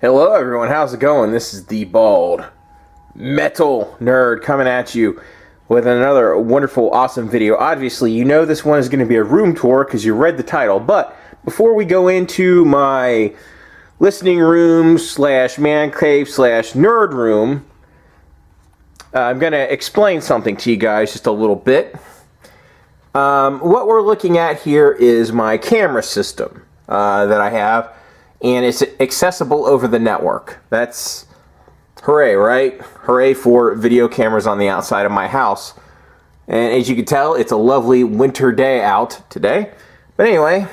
Hello everyone, how's it going? This is the Bald Metal Nerd coming at you with another wonderful, awesome video. Obviously, you know this one is going to be a room tour because you read the title, but before we go into my listening room slash man cave slash nerd room, I'm going to explain something to you guys just a little bit. What we're looking at here is my camera system that I have, and it's accessible over the network. That's hooray, right? Hooray for video cameras on the outside of my house. And as you can tell, it's a lovely winter day out today. But anyway,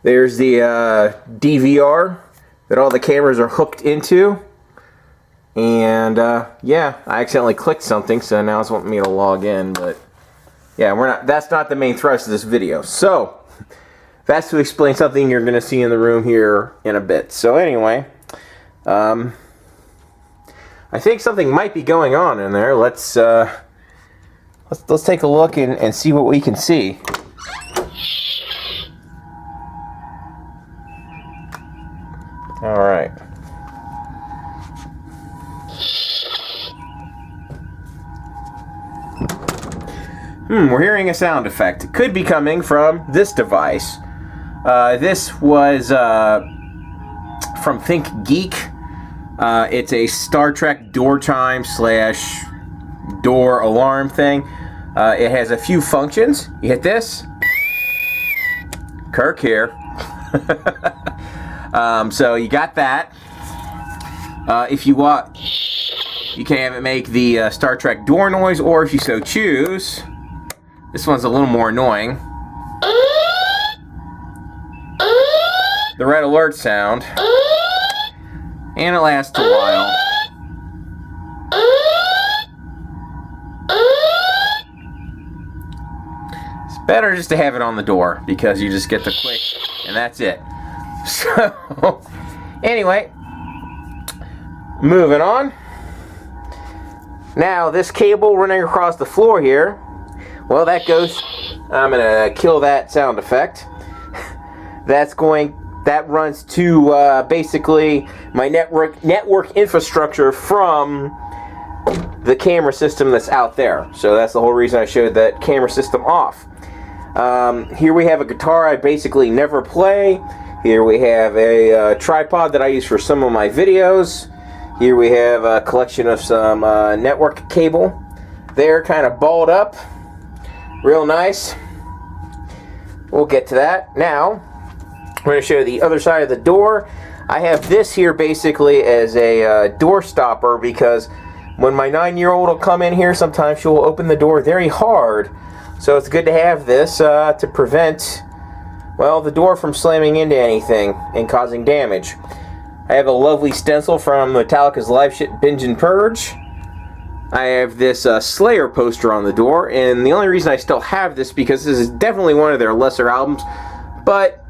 there's the DVR that all the cameras are hooked into. And yeah, I accidentally clicked something, so now it's wanting me to log in, but yeah, that's not the main thrust of this video. So that's to explain something you're going to see in the room here in a bit. So anyway, I think something might be going on in there. Let's take a look and see what we can see. All right. We're hearing a sound effect. It could be coming from this device. This was from Think Geek. It's a Star Trek door chime slash door alarm thing. It has a few functions. You hit this. Kirk here. So you got that. If you want, you can have it make the Star Trek door noise, or if you so choose, this one's a little more annoying. The red alert sound. And it lasts a while. It's better just to have it on the door because you just get the click and that's it. So, anyway, moving on. Now, this cable running across the floor here, well, that goes, I'm going to kill that sound effect. That runs to basically my network infrastructure from the camera system that's out there. So that's the whole reason I showed that camera system off. Here we have a guitar I basically never play. Here we have a tripod that I use for some of my videos. Here we have a collection of some network cable. They're kind of balled up. Real nice. We'll get to that. Now, I'm going to show you the other side of the door. I have this here basically as a door stopper because when my 9-year-old will come in here, sometimes she'll open the door very hard. So it's good to have this to prevent, well, the door from slamming into anything and causing damage. I have a lovely stencil from Metallica's Live Shit Binge and Purge. I have this Slayer poster on the door, and the only reason I still have this because this is definitely one of their lesser albums, but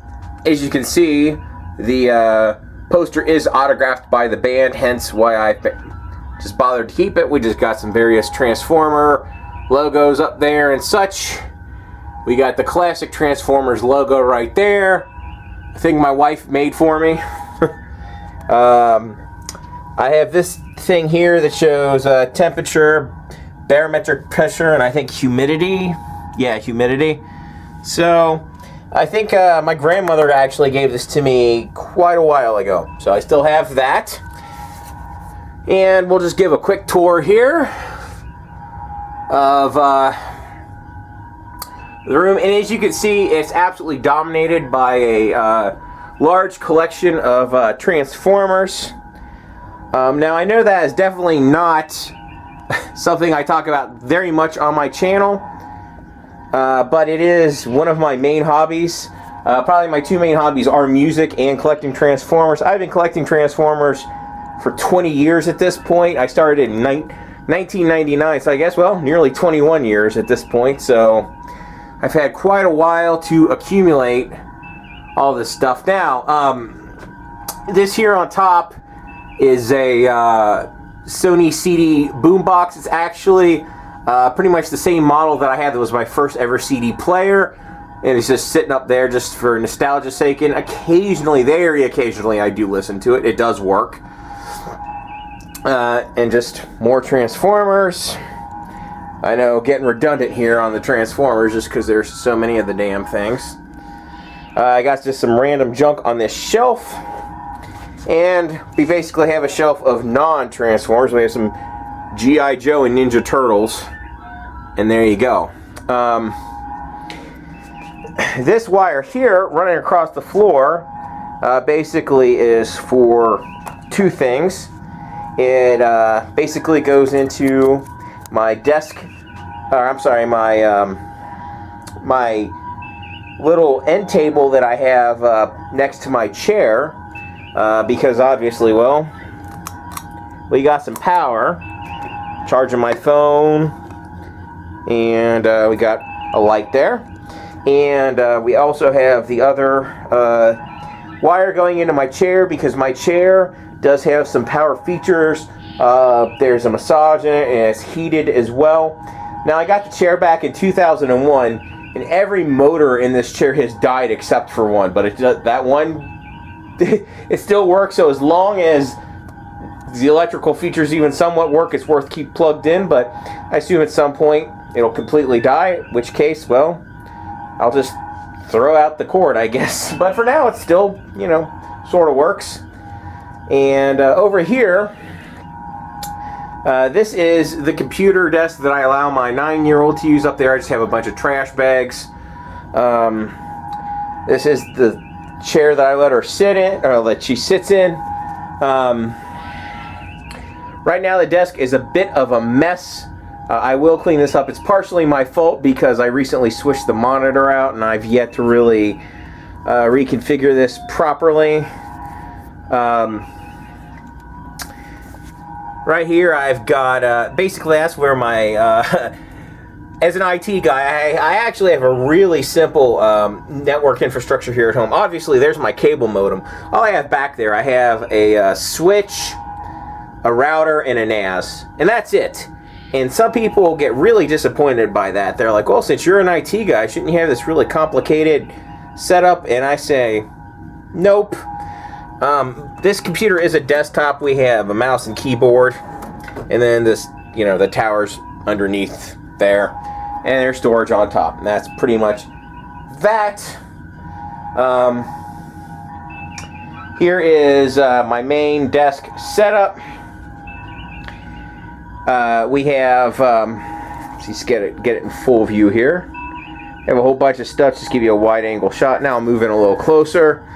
as you can see, the poster is autographed by the band, hence why I just bothered to keep it. We just got some various Transformer logos up there and such. We got the classic Transformers logo right there. I think my wife made for me. I have this thing here that shows temperature, barometric pressure, and I think humidity. Yeah, humidity. So I think my grandmother actually gave this to me quite a while ago. So I still have that. And we'll just give a quick tour here of the room. And as you can see, it's absolutely dominated by a large collection of Transformers. Now, I know that is definitely not something I talk about very much on my channel, but it is one of my main hobbies. Probably my two main hobbies are music and collecting Transformers. I've been collecting Transformers for 20 years at this point. I started in 1999, so I guess, well, nearly 21 years at this point. So I've had quite a while to accumulate all this stuff. Now, this here on top is a Sony CD boombox. It's actually pretty much the same model that I had that was my first ever CD player. and it's just sitting up there just for nostalgia's sake. And occasionally, very occasionally, I do listen to it. It does work. And just more Transformers. I know, getting redundant here on the Transformers just because there's so many of the damn things. I got just some random junk on this shelf. And we basically have a shelf of non-Transformers. We have some G.I. Joe and Ninja Turtles. And there you go. This wire here running across the floor basically is for two things. It basically goes into my desk, my little end table that I have next to my chair, because obviously, well, we got some power, charging my phone, and we got a light there, and we also have the other wire going into my chair, because my chair does have some power features. There's a massage in it, and it's heated as well. Now, I got the chair back in 2001, and every motor in this chair has died except for one. But that one, it still works. So as long as the electrical features even somewhat work, it's worth keep plugged in. But I assume at some point it'll completely die. In which case, well, I'll just throw out the cord, I guess. But for now, it still, sort of works. And over here, this is the computer desk that I allow my 9-year-old to use up there. I just have a bunch of trash bags. This is the chair that I let her sit in, or that she sits in. Right now the desk is a bit of a mess. I will clean this up. It's partially my fault because I recently switched the monitor out and I've yet to really reconfigure this properly. Right here I've got, basically that's where my, as an IT guy, I actually have a really simple network infrastructure here at home. Obviously there's my cable modem. All I have back there, I have a switch, a router, and a NAS, and that's it. And some people get really disappointed by that. They're like, well, since you're an IT guy, shouldn't you have this really complicated setup? And I say, nope. This computer is a desktop. We have a mouse and keyboard, and then this, the tower's underneath there, and there's storage on top. And that's pretty much that. Here is my main desk setup. We have, let's get it in full view here. Have a whole bunch of stuff, just give you a wide angle shot. Now I'll move in a little closer.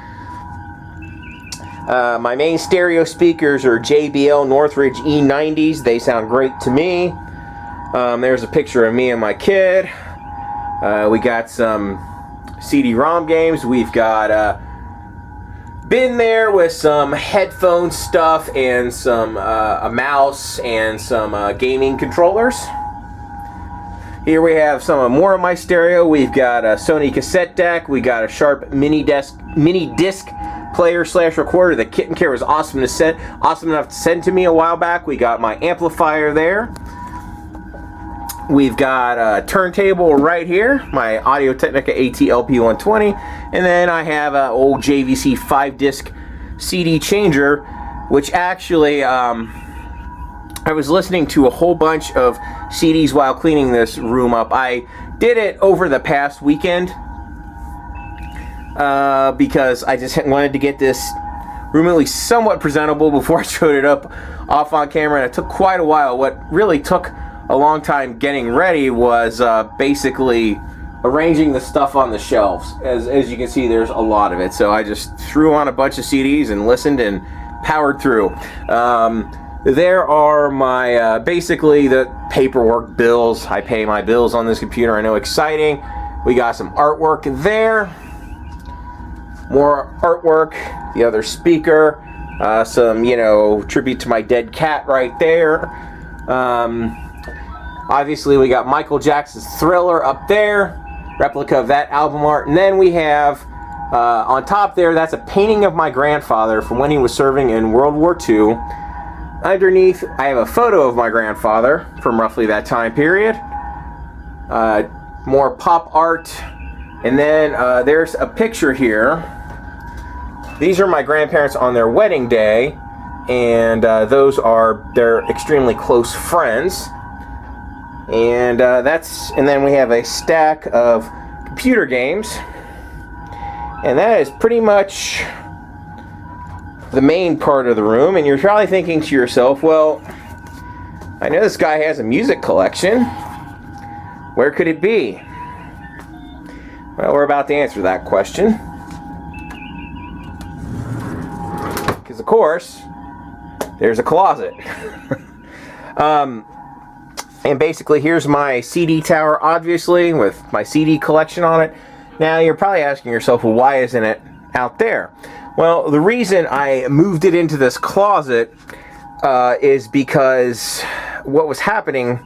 My main stereo speakers are JBL Northridge E90s. They sound great to me. There's a picture of me and my kid. We got some CD-ROM games. We've got been there with some headphone stuff and some a mouse and some gaming controllers. Here we have more of my stereo. We've got a Sony cassette deck. We got a Sharp mini disc player / recorder that Kitten Care was awesome enough to send to me a while back. We got my amplifier there. We've got a turntable right here, my Audio-Technica AT-LP120, and then I have an old JVC 5-disc CD changer, which actually I was listening to a whole bunch of CDs while cleaning this room up. I did it over the past weekend because I just wanted to get this room at least somewhat presentable before I showed it up off on camera, and it took quite a while. What really took a long time getting ready was basically arranging the stuff on the shelves. As you can see, there's a lot of it, so I just threw on a bunch of CDs and listened and powered through. There are my basically the paperwork bills. I pay my bills on this computer. I know, exciting. We got some artwork there, more artwork, the other speaker, some tribute to my dead cat right there. Obviously, we got Michael Jackson's Thriller up there, replica of that album art. And then we have, on top there, that's a painting of my grandfather from when he was serving in World War II. Underneath, I have a photo of my grandfather from roughly that time period. More pop art. And then there's a picture here. These are my grandparents on their wedding day, and those are their extremely close friends. And and then we have a stack of computer games, and that is pretty much the main part of the room. And you're probably thinking to yourself, well, I know this guy has a music collection. Where could it be? Well, we're about to answer that question. Because, of course, there's a closet. And basically, here's my CD tower, obviously, with my CD collection on it. Now, you're probably asking yourself, well, why isn't it out there? Well, the reason I moved it into this closet is because what was happening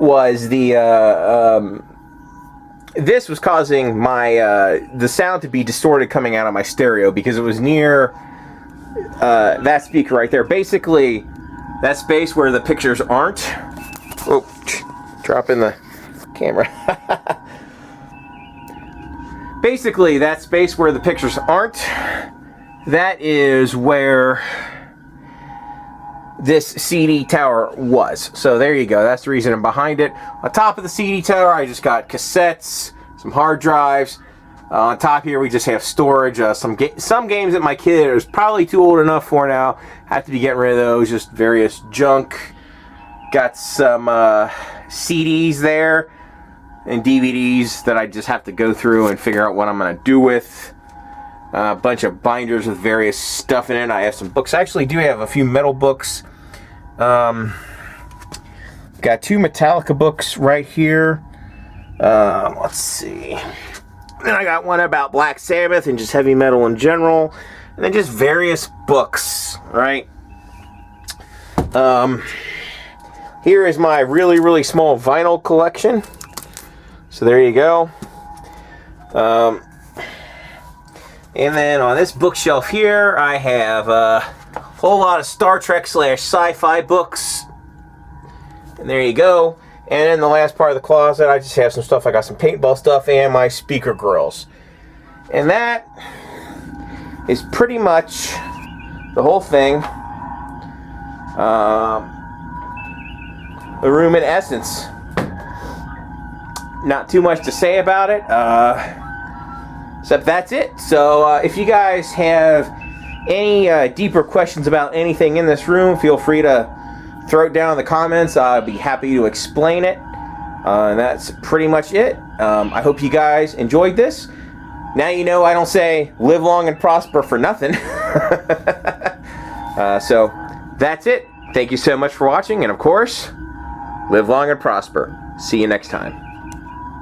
was this was causing the sound to be distorted coming out of my stereo because it was near that speaker right there. Basically, that space where the pictures aren't. Oh, dropping the camera. Basically, that space where the pictures aren't, that is where this CD tower was. So there you go. That's the reason I'm behind it. On top of the CD tower, I just got cassettes, some hard drives. On top here, we just have storage. Some games that my kid is probably too old enough for now. Have to be getting rid of those. Just various junk. Got some CDs there and DVDs that I just have to go through and figure out what I'm going to do with. A bunch of binders with various stuff in it. I have some books. I actually do have a few metal books. Got 2 Metallica books right here. Let's see. Then I got one about Black Sabbath and just heavy metal in general. And then just various books, right? Here is my really, really small vinyl collection. So there you go. And then on this bookshelf here, I have a whole lot of Star Trek / sci-fi books. And there you go. And in the last part of the closet, I just have some stuff. I got some paintball stuff and my speaker grills. And that is pretty much the whole thing. The room in essence. Not too much to say about it. Except that's it. So if you guys have any deeper questions about anything in this room, feel free to throw it down in the comments. I'll be happy to explain it. And that's pretty much it. I hope you guys enjoyed this. Now you know I don't say live long and prosper for nothing. So that's it. Thank you so much for watching. And of course, live long and prosper. See you next time.